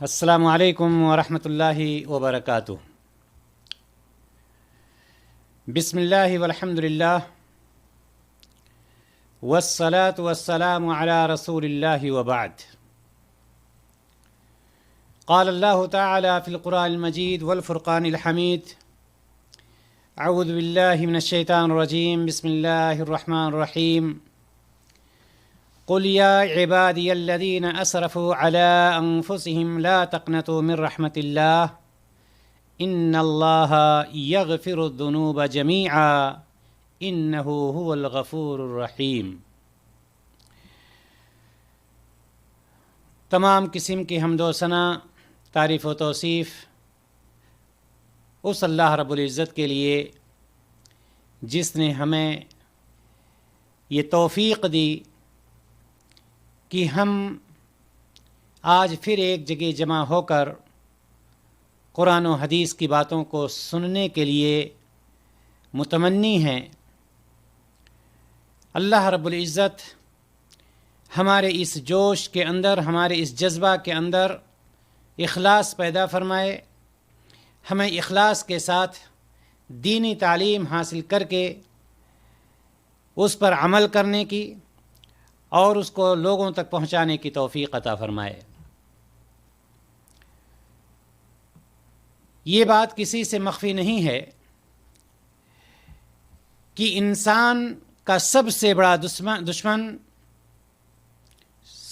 السلام علیکم ورحمۃ اللہ وبرکاتہ۔ بسم اللہ والحمد للہ والصلاة والسلام علی رسول اللہ وبعد۔ قال اللہ تعالی فی القرآن المجید والفرقان الحمید۔ اعوذ باللہ من الشیطان الرجیم، بسم اللہ الرحمن الرحیم۔ قل یا عبادی الذین اسرفوا علی انفسهم لا تقنطوا من رحمت اللہ ان اللہ یغفر الذنوب جمیعا انہ هو الغفور الرحیم۔ تمام قسم کی حمد و ثنا، تعریف و توصیف اس اللہ رب العزت کے لیے جس نے ہمیں یہ توفیق دی کہ ہم آج پھر ایک جگہ جمع ہو کر قرآن و حدیث کی باتوں کو سننے کے لیے متمنی ہیں۔ اللہ رب العزت ہمارے اس جوش کے اندر، ہمارے اس جذبہ کے اندر اخلاص پیدا فرمائے، ہمیں اخلاص کے ساتھ دینی تعلیم حاصل کر کے اس پر عمل کرنے کی اور اس کو لوگوں تک پہنچانے کی توفیق عطا فرمائے۔ یہ بات کسی سے مخفی نہیں ہے کہ انسان کا سب سے بڑا دشمن،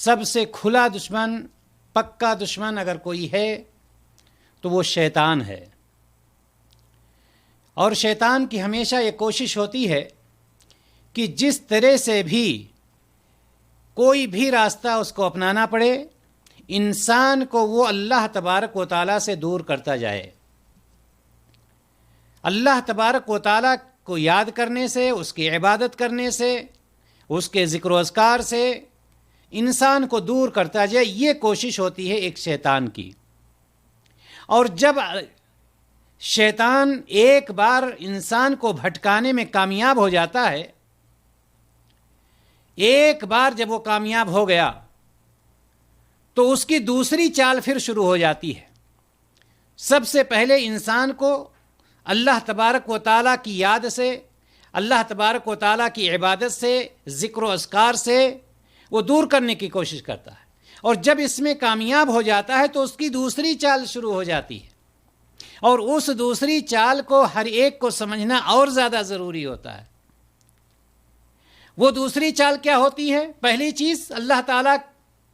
سب سے کھلا دشمن، پکا دشمن اگر کوئی ہے تو وہ شیطان ہے۔ اور شیطان کی ہمیشہ یہ کوشش ہوتی ہے کہ جس طرح سے بھی کوئی بھی راستہ اس کو اپنانا پڑے، انسان کو وہ اللہ تبارک و تعالیٰ سے دور کرتا جائے۔ اللہ تبارک و تعالیٰ کو یاد کرنے سے، اس کی عبادت کرنے سے، اس کے ذکر و اذکار سے انسان کو دور کرتا جائے، یہ کوشش ہوتی ہے ایک شیطان کی۔ اور جب شیطان ایک بار انسان کو بھٹکانے میں کامیاب ہو جاتا ہے، ایک بار جب وہ کامیاب ہو گیا تو اس کی دوسری چال پھر شروع ہو جاتی ہے۔ سب سے پہلے انسان کو اللہ تبارک و تعالیٰ کی یاد سے، اللہ تبارک و تعالیٰ کی عبادت سے، ذکر و اذکار سے وہ دور کرنے کی کوشش کرتا ہے، اور جب اس میں کامیاب ہو جاتا ہے تو اس کی دوسری چال شروع ہو جاتی ہے، اور اس دوسری چال کو ہر ایک کو سمجھنا اور زیادہ ضروری ہوتا ہے۔ وہ دوسری چال کیا ہوتی ہے؟ پہلی چیز اللہ تعالیٰ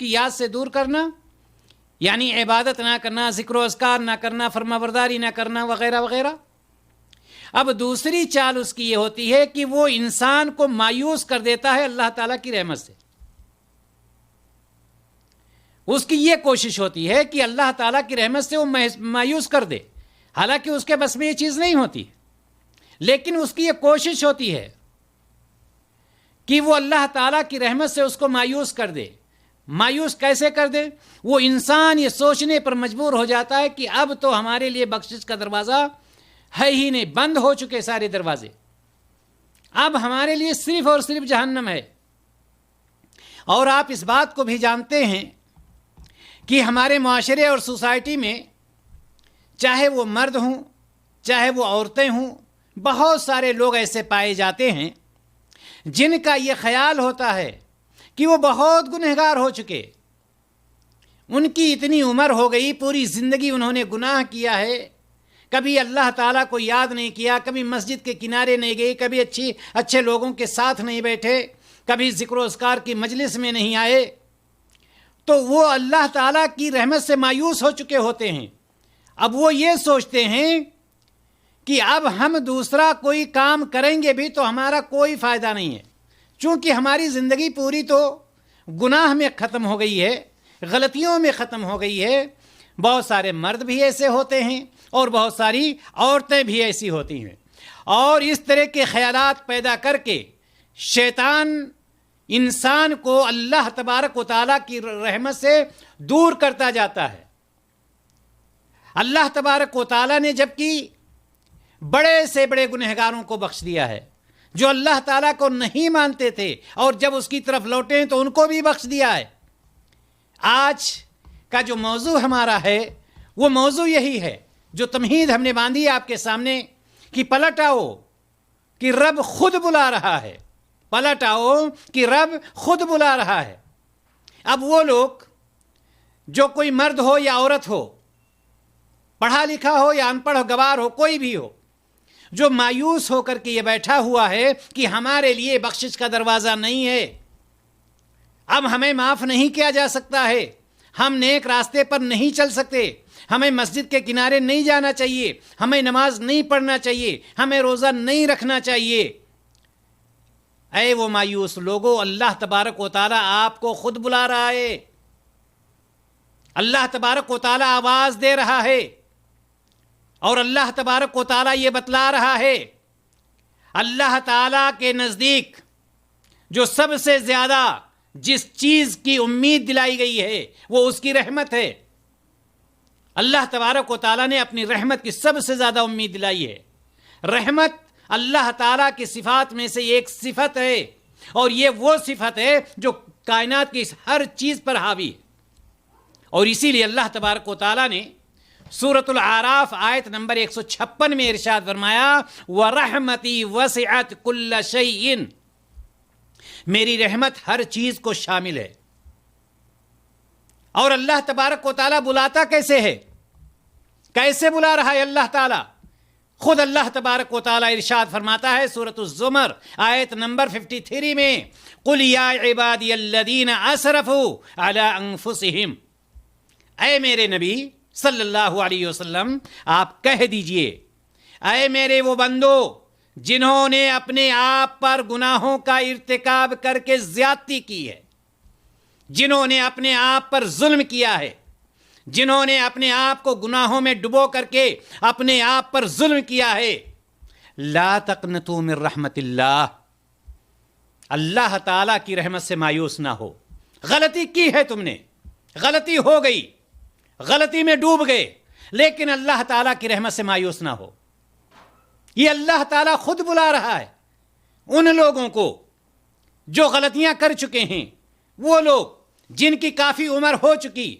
کی یاد سے دور کرنا، یعنی عبادت نہ کرنا، ذکر و اذکار نہ کرنا، فرما برداری نہ کرنا، وغیرہ وغیرہ۔ اب دوسری چال اس کی یہ ہوتی ہے کہ وہ انسان کو مایوس کر دیتا ہے اللہ تعالیٰ کی رحمت سے۔ اس کی یہ کوشش ہوتی ہے کہ اللہ تعالیٰ کی رحمت سے وہ مایوس کر دے، حالانکہ اس کے بس میں یہ چیز نہیں ہوتی، لیکن اس کی یہ کوشش ہوتی ہے کہ وہ اللہ تعالیٰ کی رحمت سے اس کو مایوس کر دے۔ مایوس کیسے کر دے؟ وہ انسان یہ سوچنے پر مجبور ہو جاتا ہے کہ اب تو ہمارے لیے بخشش کا دروازہ ہے ہی نہیں، بند ہو چکے سارے دروازے، اب ہمارے لیے صرف اور صرف جہنم ہے۔ اور آپ اس بات کو بھی جانتے ہیں کہ ہمارے معاشرے اور سوسائٹی میں چاہے وہ مرد ہوں چاہے وہ عورتیں ہوں، بہت سارے لوگ ایسے پائے جاتے ہیں جن کا یہ خیال ہوتا ہے کہ وہ بہت گنہگار ہو چکے، ان کی اتنی عمر ہو گئی، پوری زندگی انہوں نے گناہ کیا ہے، کبھی اللہ تعالیٰ کو یاد نہیں کیا، کبھی مسجد کے کنارے نہیں گئے، کبھی اچھے لوگوں کے ساتھ نہیں بیٹھے، کبھی ذکر و اذکار کی مجلس میں نہیں آئے، تو وہ اللہ تعالیٰ کی رحمت سے مایوس ہو چکے ہوتے ہیں۔ اب وہ یہ سوچتے ہیں کہ اب ہم دوسرا کوئی کام کریں گے بھی تو ہمارا کوئی فائدہ نہیں ہے، چونکہ ہماری زندگی پوری تو گناہ میں ختم ہو گئی ہے، غلطیوں میں ختم ہو گئی ہے۔ بہت سارے مرد بھی ایسے ہوتے ہیں اور بہت ساری عورتیں بھی ایسی ہوتی ہیں، اور اس طرح کے خیالات پیدا کر کے شیطان انسان کو اللہ تبارک و تعالیٰ کی رحمت سے دور کرتا جاتا ہے۔ اللہ تبارک و تعالیٰ نے جبکہ بڑے سے بڑے گنہگاروں کو بخش دیا ہے، جو اللہ تعالیٰ کو نہیں مانتے تھے اور جب اس کی طرف لوٹے تو ان کو بھی بخش دیا ہے۔ آج کا جو موضوع ہمارا ہے وہ موضوع یہی ہے جو تمہید ہم نے باندھی آپ کے سامنے کہ پلٹ آؤ کہ رب خود بلا رہا ہے، پلٹ آؤ کہ رب خود بلا رہا ہے۔ اب وہ لوگ جو کوئی مرد ہو یا عورت ہو، پڑھا لکھا ہو یا ان پڑھ گوار ہو، کوئی بھی ہو، جو مایوس ہو کر کے یہ بیٹھا ہوا ہے کہ ہمارے لیے بخشش کا دروازہ نہیں ہے، اب ہمیں معاف نہیں کیا جا سکتا ہے، ہم نیک راستے پر نہیں چل سکتے، ہمیں مسجد کے کنارے نہیں جانا چاہیے، ہمیں نماز نہیں پڑھنا چاہیے، ہمیں روزہ نہیں رکھنا چاہیے، اے وہ مایوس لوگو، اللہ تبارک و تعالیٰ آپ کو خود بلا رہا ہے، اللہ تبارک و تعالیٰ آواز دے رہا ہے، اور اللہ تبارک و تعالیٰ یہ بتلا رہا ہے، اللہ تعالیٰ کے نزدیک جو سب سے زیادہ جس چیز کی امید دلائی گئی ہے وہ اس کی رحمت ہے۔ اللہ تبارک و تعالیٰ نے اپنی رحمت کی سب سے زیادہ امید دلائی ہے۔ رحمت اللہ تعالیٰ کی صفات میں سے ایک صفت ہے، اور یہ وہ صفت ہے جو کائنات کی ہر چیز پر حاوی ہے، اور اسی لیے اللہ تبارک و تعالیٰ نے سورۃ الاعراف آیت نمبر 156 میں ارشاد فرمایا، وَرَحْمَتِي وَسِعَتْ كُلَّ شَيْءٍ، میری رحمت ہر چیز کو شامل ہے۔ اور اللہ تبارک و تعالیٰ بلاتا کیسے ہے؟ کیسے بلا رہا ہے اللہ تعالیٰ؟ خود اللہ تبارک و تعالیٰ ارشاد فرماتا ہے سورۃ الزمر آیت نمبر 53 میں، قُلْ يَا عِبَادِيَ الَّذِينَ أَسْرَفُوا عَلَىٰ أَنفُسِهِمْ، اے میرے نبی صلی اللہ علیہ وسلم آپ کہہ دیجئے، اے میرے وہ بندو جنہوں نے اپنے آپ پر گناہوں کا ارتکاب کر کے زیادتی کی ہے، جنہوں نے اپنے آپ پر ظلم کیا ہے، جنہوں نے اپنے آپ کو گناہوں میں ڈبو کر کے اپنے آپ پر ظلم کیا ہے، لا تقنطوا من رحمت اللہ، اللہ تعالیٰ کی رحمت سے مایوس نہ ہو۔ غلطی کی ہے تم نے، غلطی ہو گئی، غلطی میں ڈوب گئے، لیکن اللہ تعالیٰ کی رحمت سے مایوس نہ ہو۔ یہ اللہ تعالیٰ خود بلا رہا ہے ان لوگوں کو جو غلطیاں کر چکے ہیں، وہ لوگ جن کی کافی عمر ہو چکی،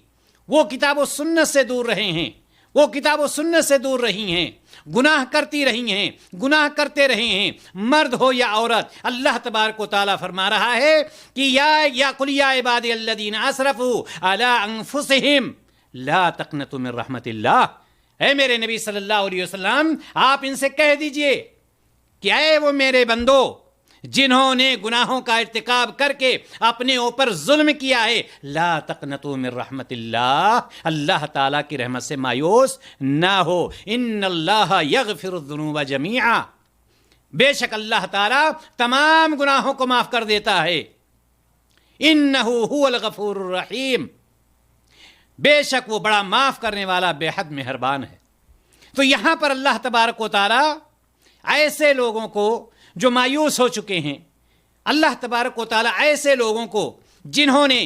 وہ کتاب و سنت سے دور رہے ہیں، وہ کتاب و سنت سے دور رہی ہیں، گناہ کرتی رہی ہیں، گناہ کرتے رہے ہیں، مرد ہو یا عورت۔ اللہ تبارک و تعالیٰ فرما رہا ہے کہ یا قل یا عبادی الذین اسرفوا علی انفسہم لا تقنطوا من رحمت اللہ، اے میرے نبی صلی اللہ علیہ وسلم آپ ان سے کہہ دیجئے کہ اے وہ میرے بندو جنہوں نے گناہوں کا ارتکاب کر کے اپنے اوپر ظلم کیا ہے، لا تقنطوا من رحمت اللہ، اللہ تعالیٰ کی رحمت سے مایوس نہ ہو، ان اللہ یغفر الذنوب جمیعا، بے شک اللہ تعالیٰ تمام گناہوں کو معاف کر دیتا ہے، انہ هو الغفور الرحیم، بے شک وہ بڑا معاف کرنے والا بے حد مہربان ہے۔ تو یہاں پر اللہ تبارک و تعالیٰ ایسے لوگوں کو جو مایوس ہو چکے ہیں، اللہ تبارک و تعالیٰ ایسے لوگوں کو جنہوں نے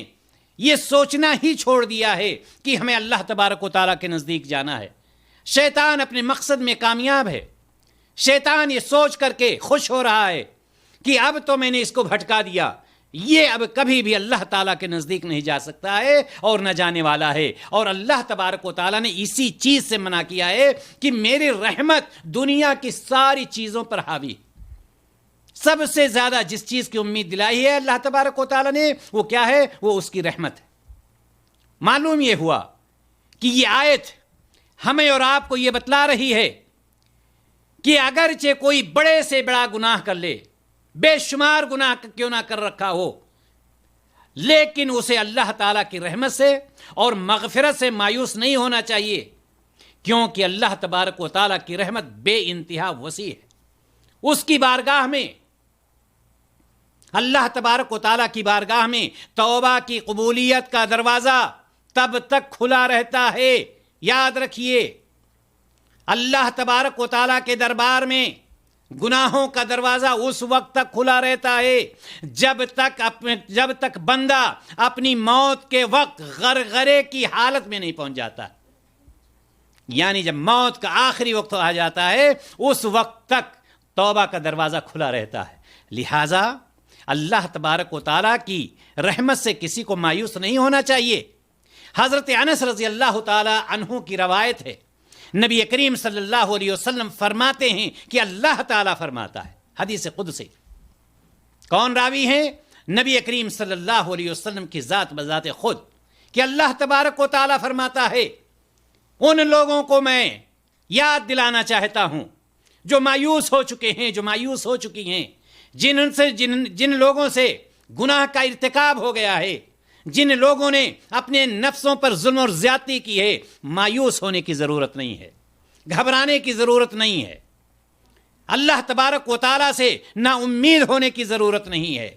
یہ سوچنا ہی چھوڑ دیا ہے کہ ہمیں اللہ تبارک و تعالیٰ کے نزدیک جانا ہے، شیطان اپنے مقصد میں کامیاب ہے، شیطان یہ سوچ کر کے خوش ہو رہا ہے کہ اب تو میں نے اس کو بھٹکا دیا، یہ اب کبھی بھی اللہ تعالیٰ کے نزدیک نہیں جا سکتا ہے اور نہ جانے والا ہے، اور اللہ تبارک و تعالیٰ نے اسی چیز سے منع کیا ہے کہ میری رحمت دنیا کی ساری چیزوں پر حاوی، سب سے زیادہ جس چیز کی امید دلائی ہے اللہ تبارک و تعالیٰ نے وہ کیا ہے؟ وہ اس کی رحمت ہے۔ معلوم یہ ہوا کہ یہ آیت ہمیں اور آپ کو یہ بتلا رہی ہے کہ اگرچہ کوئی بڑے سے بڑا گناہ کر لے، بے شمار گناہ کیوں نہ کر رکھا ہو، لیکن اسے اللہ تعالیٰ کی رحمت سے اور مغفرت سے مایوس نہیں ہونا چاہیے، کیونکہ اللہ تبارک و تعالیٰ کی رحمت بے انتہا وسیع ہے۔ اس کی بارگاہ میں، اللہ تبارک و تعالیٰ کی بارگاہ میں توبہ کی قبولیت کا دروازہ تب تک کھلا رہتا ہے، یاد رکھیے، اللہ تبارک و تعالیٰ کے دربار میں گناہوں کا دروازہ اس وقت تک کھلا رہتا ہے جب تک بندہ اپنی موت کے وقت غرغرے کی حالت میں نہیں پہنچ جاتا، یعنی جب موت کا آخری وقت آ جاتا ہے اس وقت تک توبہ کا دروازہ کھلا رہتا ہے۔ لہٰذا اللہ تبارک و تعالیٰ کی رحمت سے کسی کو مایوس نہیں ہونا چاہیے، حضرت انس رضی اللہ تعالی عنہ کی روایت ہے، نبی کریم صلی اللہ علیہ وسلم فرماتے ہیں کہ اللہ تعالیٰ فرماتا ہے، حدیث قدسی۔ کون راوی ہیں؟ نبی کریم صلی اللہ علیہ وسلم کی ذات بذات خود، کہ اللہ تبارک و تعالیٰ فرماتا ہے ان لوگوں کو میں یاد دلانا چاہتا ہوں جو مایوس ہو چکے ہیں، جو مایوس ہو چکی ہیں، جن لوگوں سے گناہ کا ارتکاب ہو گیا ہے، جن لوگوں نے اپنے نفسوں پر ظلم اور زیادتی کی ہے۔ مایوس ہونے کی ضرورت نہیں ہے، گھبرانے کی ضرورت نہیں ہے، اللہ تبارک و تعالیٰ سے نا امید ہونے کی ضرورت نہیں ہے۔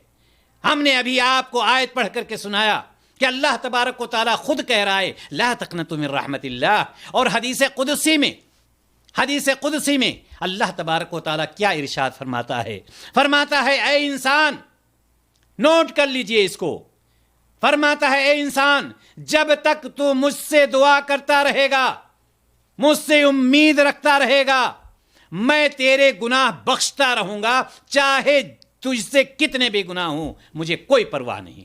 ہم نے ابھی آپ کو آیت پڑھ کر کے سنایا کہ اللہ تبارک و تعالیٰ خود کہہ رہا ہے لا تقنطوا من رحمت اللہ، اور حدیث قدسی میں اللہ تبارک و تعالیٰ کیا ارشاد فرماتا ہے اے انسان، نوٹ کر لیجئے اس کو، فرماتا ہے اے انسان جب تک تو مجھ سے دعا کرتا رہے گا، مجھ سے امید رکھتا رہے گا، میں تیرے گناہ بخشتا رہوں گا، چاہے تجھ سے کتنے بھی گناہ ہوں، مجھے کوئی پرواہ نہیں۔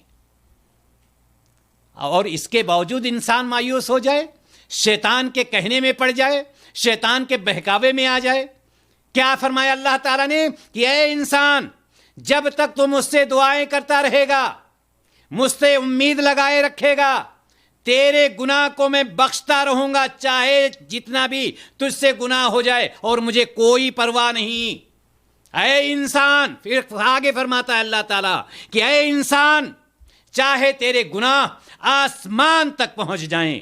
اور اس کے باوجود انسان مایوس ہو جائے، شیطان کے کہنے میں پڑ جائے، شیطان کے بہکاوے میں آ جائے۔ کیا فرمایا اللہ تعالیٰ نے کہ اے انسان جب تک تم مجھ سے دعائیں کرتا رہے گا، مجھ سے امید لگائے رکھے گا، تیرے گناہ کو میں بخشتا رہوں گا، چاہے جتنا بھی تجھ سے گناہ ہو جائے، اور مجھے کوئی پرواہ نہیں۔ اے انسان، پھر آگے فرماتا ہے اللہ تعالیٰ کہ اے انسان چاہے تیرے گناہ آسمان تک پہنچ جائیں،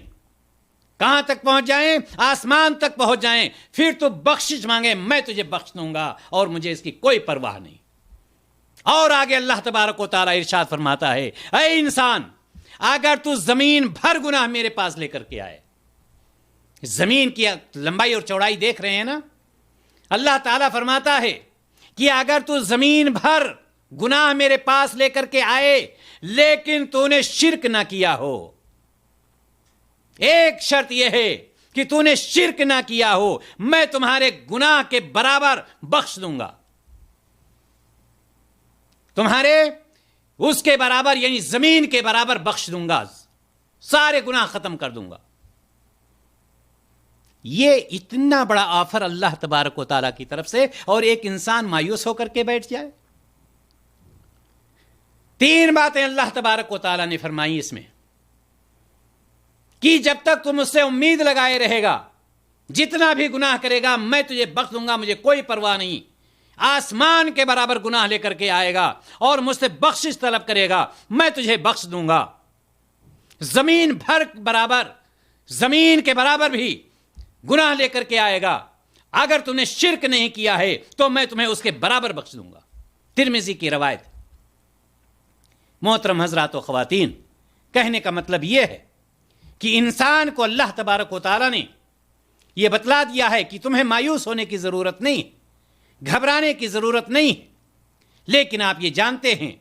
کہاں تک پہنچ جائیں؟ آسمان تک پہنچ جائیں، پھر تو بخشش مانگے، میں تجھے بخش دوں گا، اور مجھے اس کی کوئی پرواہ نہیں۔ اور آگے اللہ تبارک و تعالیٰ ارشاد فرماتا ہے اے انسان اگر تو زمین بھر گناہ میرے پاس لے کر کے آئے، زمین کی لمبائی اور چوڑائی دیکھ رہے ہیں نا، اللہ تعالیٰ فرماتا ہے کہ اگر تو زمین بھر گناہ میرے پاس لے کر کے آئے لیکن تو نے شرک نہ کیا ہو، ایک شرط یہ ہے کہ تو نے شرک نہ کیا ہو، میں تمہارے گناہ کے برابر بخش دوں گا، تمہارے اس کے برابر یعنی زمین کے برابر بخش دوں گا، سارے گناہ ختم کر دوں گا۔ یہ اتنا بڑا آفر اللہ تبارک و تعالیٰ کی طرف سے، اور ایک انسان مایوس ہو کر کے بیٹھ جائے۔ تین باتیں اللہ تبارک و تعالیٰ نے فرمائی اس میں کہ جب تک تم اس سے امید لگائے رہے گا، جتنا بھی گناہ کرے گا میں تجھے بخش دوں گا، مجھے کوئی پرواہ نہیں۔ آسمان کے برابر گناہ لے کر کے آئے گا اور مجھ سے بخشش طلب کرے گا، میں تجھے بخش دوں گا۔ زمین بھر برابر، زمین کے برابر بھی گناہ لے کر کے آئے گا، اگر تم نے شرک نہیں کیا ہے تو میں تمہیں اس کے برابر بخش دوں گا۔ ترمذی کی روایت۔ محترم حضرات و خواتین، کہنے کا مطلب یہ ہے کہ انسان کو اللہ تبارک و تعالیٰ نے یہ بتلا دیا ہے کہ تمہیں مایوس ہونے کی ضرورت نہیں، گھبرانے کی ضرورت نہیں، لیکن آپ یہ جانتے ہیں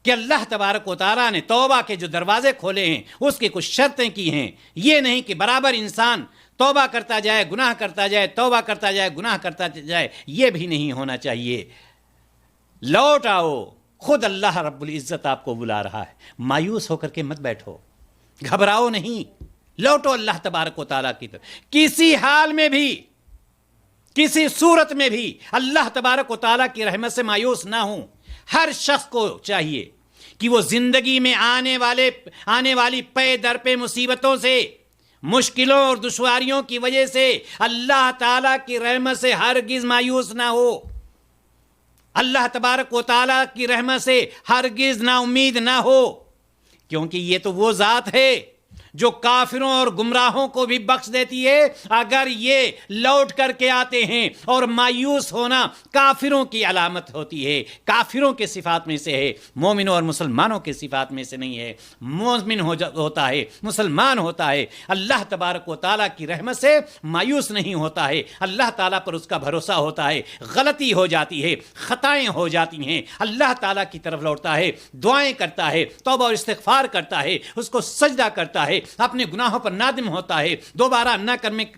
کہ اللہ تبارک و تعالیٰ نے توبہ کے جو دروازے کھولے ہیں اس کی کچھ شرطیں کی ہیں۔ یہ نہیں کہ برابر انسان توبہ کرتا جائے، گناہ کرتا جائے، توبہ کرتا جائے، گناہ کرتا جائے، یہ بھی نہیں ہونا چاہیے۔ لوٹ آؤ، خود اللہ رب العزت آپ کو بلا رہا ہے، مایوس ہو کر کے مت بیٹھو، گھبراؤ نہیں، لوٹو اللہ تبارک و تعالیٰ کی طرف۔ کسی حال میں بھی، کسی صورت میں بھی اللہ تبارک و تعالیٰ کی رحمت سے مایوس نہ ہوں۔ ہر شخص کو چاہیے کہ وہ زندگی میں آنے والی پے در پہ مصیبتوں سے، مشکلوں اور دشواریوں کی وجہ سے اللہ تعالیٰ کی رحمت سے ہرگز مایوس نہ ہو، اللہ تبارک و تعالیٰ کی رحمت سے ہرگز نا امید نہ ہو، کیونکہ یہ تو وہ ذات ہے جو کافروں اور گمراہوں کو بھی بخش دیتی ہے اگر یہ لوٹ کر کے آتے ہیں۔ اور مایوس ہونا کافروں کی علامت ہوتی ہے، کافروں کے صفات میں سے ہے، مومنوں اور مسلمانوں کے صفات میں سے نہیں ہے۔ مومن ہوتا ہے، مسلمان ہوتا ہے، اللہ تبارک و تعالیٰ کی رحمت سے مایوس نہیں ہوتا ہے، اللہ تعالیٰ پر اس کا بھروسہ ہوتا ہے، غلطی ہو جاتی ہے، خطائیں ہو جاتی ہیں، اللہ تعالیٰ کی طرف لوٹتا ہے، دعائیں کرتا ہے، توبہ اور استغفار کرتا ہے، اس کو سجدہ کرتا ہے، اپنے گناہوں پر نادم ہوتا ہے، دوبارہ نہ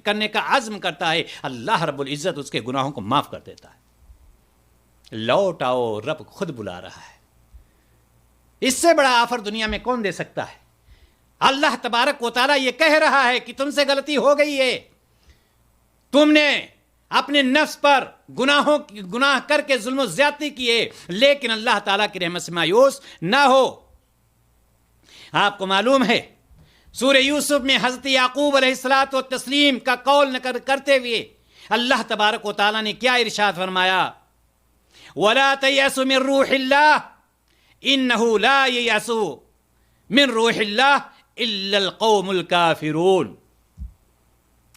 کرنے کا عزم کرتا ہے، اللہ رب العزت اس کے گناہوں کو معاف کر دیتا ہے۔ لوٹ آؤ، رب خود بلا رہا ہے۔ اس سے بڑا آفر دنیا میں کون دے سکتا ہے؟ اللہ تبارک و تعالیٰ یہ کہہ رہا ہے کہ تم سے غلطی ہو گئی ہے، تم نے اپنے نفس پر گناہ کر کے ظلم و زیادتی کیے، لیکن اللہ تعالیٰ کی رحمت سے مایوس نہ ہو۔ آپ کو معلوم ہے سورہ یوسف میں حضرت یعقوب علیہ الصلوۃ والتسلیم کا قول نقل کرتے ہوئے اللہ تبارک و تعالیٰ نے کیا ارشاد فرمایا؟ وَلَا تَيْأَسُوا مِن رُوحِ اللَّهِ إِنَّهُ لَا يَيْأَسُ مِن رُوحِ اللَّهِ إِلَّا الْقَوْمُ الْكَافِرُونَ۔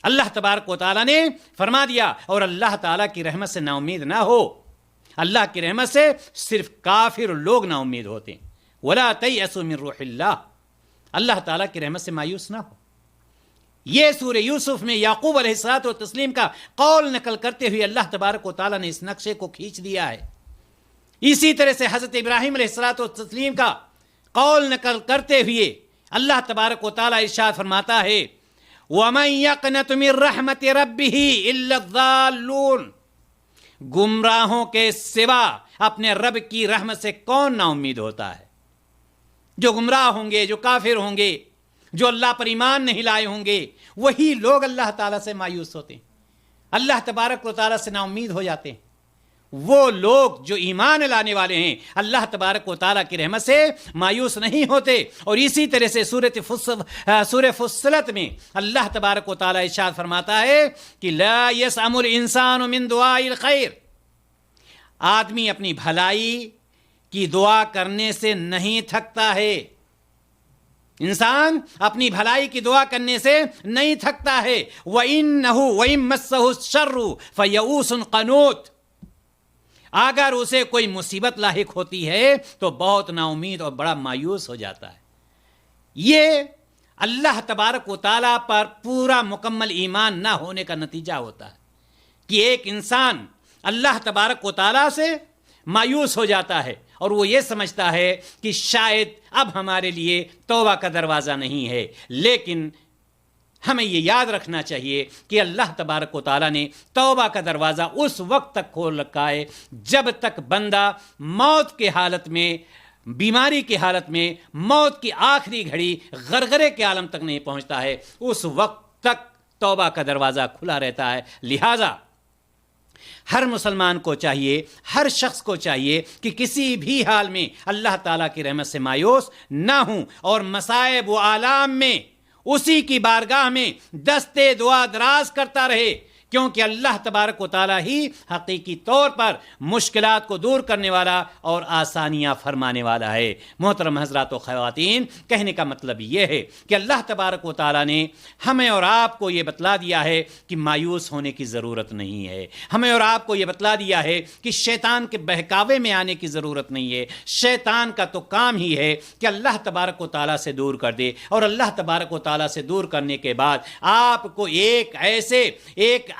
اللہ تبارک و تعالیٰ نے فرما دیا اور اللہ تعالیٰ کی رحمت سے نا امید نہ ہو، اللہ کی رحمت سے صرف کافر لوگ نا امید ہوتے ہیں۔ وَلَا تَيْأَسُوا مِن رُوحِ اللَّهِ، اللہ تعالیٰ کی رحمت سے مایوس نہ ہو۔ یہ سورہ یوسف میں یعقوب علیہ الصلوۃ والتسلیم کا قول نقل کرتے ہوئے اللہ تبارک و تعالیٰ نے اس نقشے کو کھینچ دیا ہے۔ اسی طرح سے حضرت ابراہیم علیہ الصلوۃ والتسلیم کا قول نقل کرتے ہوئے اللہ تبارک و تعالیٰ ارشاد فرماتا ہے وَمَن يَقْنَطُ مِن رَحْمَتِ رَبِّهِ إِلَّا الضَّالُّونَ، گمراہوں کے سوا اپنے رب کی رحمت سے کون نا امید ہوتا ہے؟ جو گمراہ ہوں گے، جو کافر ہوں گے، جو اللہ پر ایمان نہیں لائے ہوں گے، وہی لوگ اللہ تعالیٰ سے مایوس ہوتے ہیں، اللہ تبارک و تعالیٰ سے نا امید ہو جاتے ہیں۔ وہ لوگ جو ایمان لانے والے ہیں اللہ تبارک و تعالیٰ کی رحمت سے مایوس نہیں ہوتے۔ اور اسی طرح سے سورہ فصلت میں اللہ تبارک و تعالیٰ ارشاد فرماتا ہے کہ لا یسأم الانسان من دعاء الخیر، آدمی اپنی بھلائی کی دعا کرنے سے نہیں تھکتا ہے، انسان اپنی بھلائی کی دعا کرنے سے نہیں تھکتا ہے۔ وَإِنَّهُ وَإِن مَسَّهُ الشَّرُّ فَيَئُوسٌ قَنُوطٌ، اگر اسے کوئی مصیبت لاحق ہوتی ہے تو بہت نا امید اور بڑا مایوس ہو جاتا ہے۔ یہ اللہ تبارک و تعالیٰ پر پورا مکمل ایمان نہ ہونے کا نتیجہ ہوتا ہے کہ ایک انسان اللہ تبارک و تعالیٰ سے مایوس ہو جاتا ہے اور وہ یہ سمجھتا ہے کہ شاید اب ہمارے لیے توبہ کا دروازہ نہیں ہے۔ لیکن ہمیں یہ یاد رکھنا چاہیے کہ اللہ تبارک و تعالیٰ نے توبہ کا دروازہ اس وقت تک کھول رکھا ہے جب تک بندہ موت کے حالت میں، بیماری کی حالت میں، موت کی آخری گھڑی غرغرے کے عالم تک نہیں پہنچتا ہے، اس وقت تک توبہ کا دروازہ کھلا رہتا ہے۔ لہٰذا ہر مسلمان کو چاہیے، ہر شخص کو چاہیے کہ کسی بھی حال میں اللہ تعالیٰ کی رحمت سے مایوس نہ ہوں اور مصائب و آلام میں اسی کی بارگاہ میں دستے دعا دراز کرتا رہے، کیونکہ اللہ تبارک و تعالیٰ ہی حقیقی طور پر مشکلات کو دور کرنے والا اور آسانیاں فرمانے والا ہے۔ محترم حضرات و خواتین، کہنے کا مطلب یہ ہے کہ اللہ تبارک و تعالیٰ نے ہمیں اور آپ کو یہ بتلا دیا ہے کہ مایوس ہونے کی ضرورت نہیں ہے، ہمیں اور آپ کو یہ بتلا دیا ہے کہ شیطان کے بہکاوے میں آنے کی ضرورت نہیں ہے۔ شیطان کا تو کام ہی ہے کہ اللہ تبارک و تعالیٰ سے دور کر دے، اور اللہ تبارک و تعالیٰ سے دور کرنے کے بعد آپ کو ایک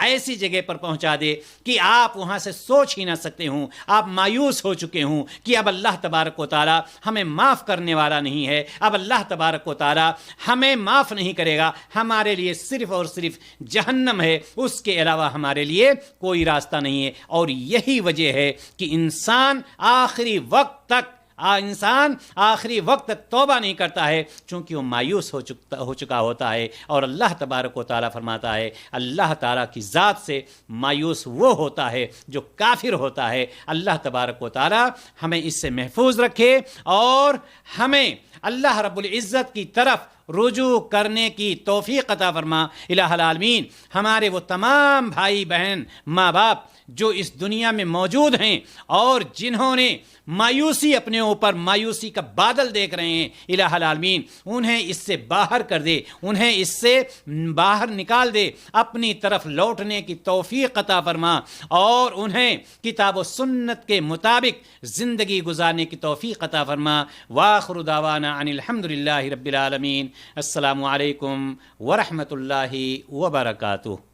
ایسی جگہ پر پہنچا دے کہ آپ وہاں سے سوچ ہی نہ سکتے ہوں، آپ مایوس ہو چکے ہوں کہ اب اللہ تبارک و تعالیٰ ہمیں معاف کرنے والا نہیں ہے، اب اللہ تبارک و تعالیٰ ہمیں معاف نہیں کرے گا، ہمارے لیے صرف اور صرف جہنم ہے، اس کے علاوہ ہمارے لیے کوئی راستہ نہیں ہے۔ اور یہی وجہ ہے کہ انسان آخری وقت تک توبہ نہیں کرتا ہے، چونکہ وہ مایوس ہو چکا ہوتا ہے۔ اور اللہ تبارک و تعالیٰ فرماتا ہے اللہ تعالیٰ کی ذات سے مایوس وہ ہوتا ہے جو کافر ہوتا ہے۔ اللہ تبارک و تعالیٰ ہمیں اس سے محفوظ رکھے اور ہمیں اللہ رب العزت کی طرف رجوع کرنے کی توفیق عطا فرما۔ الہ العالمین، ہمارے وہ تمام بھائی بہن، ماں باپ جو اس دنیا میں موجود ہیں اور جنہوں نے مایوسی اپنے اوپر مایوسی کا بادل دیکھ رہے ہیں، الہ العالمین انہیں اس سے باہر کر دے، انہیں اس سے باہر نکال دے، اپنی طرف لوٹنے کی توفیق عطا فرما اور انہیں کتاب و سنت کے مطابق زندگی گزارنے کی توفیق عطا فرما۔ وآخر دعوانا ان الحمدللہ رب العالمین۔ السلام علیکم ورحمۃ اللہ وبرکاتہ۔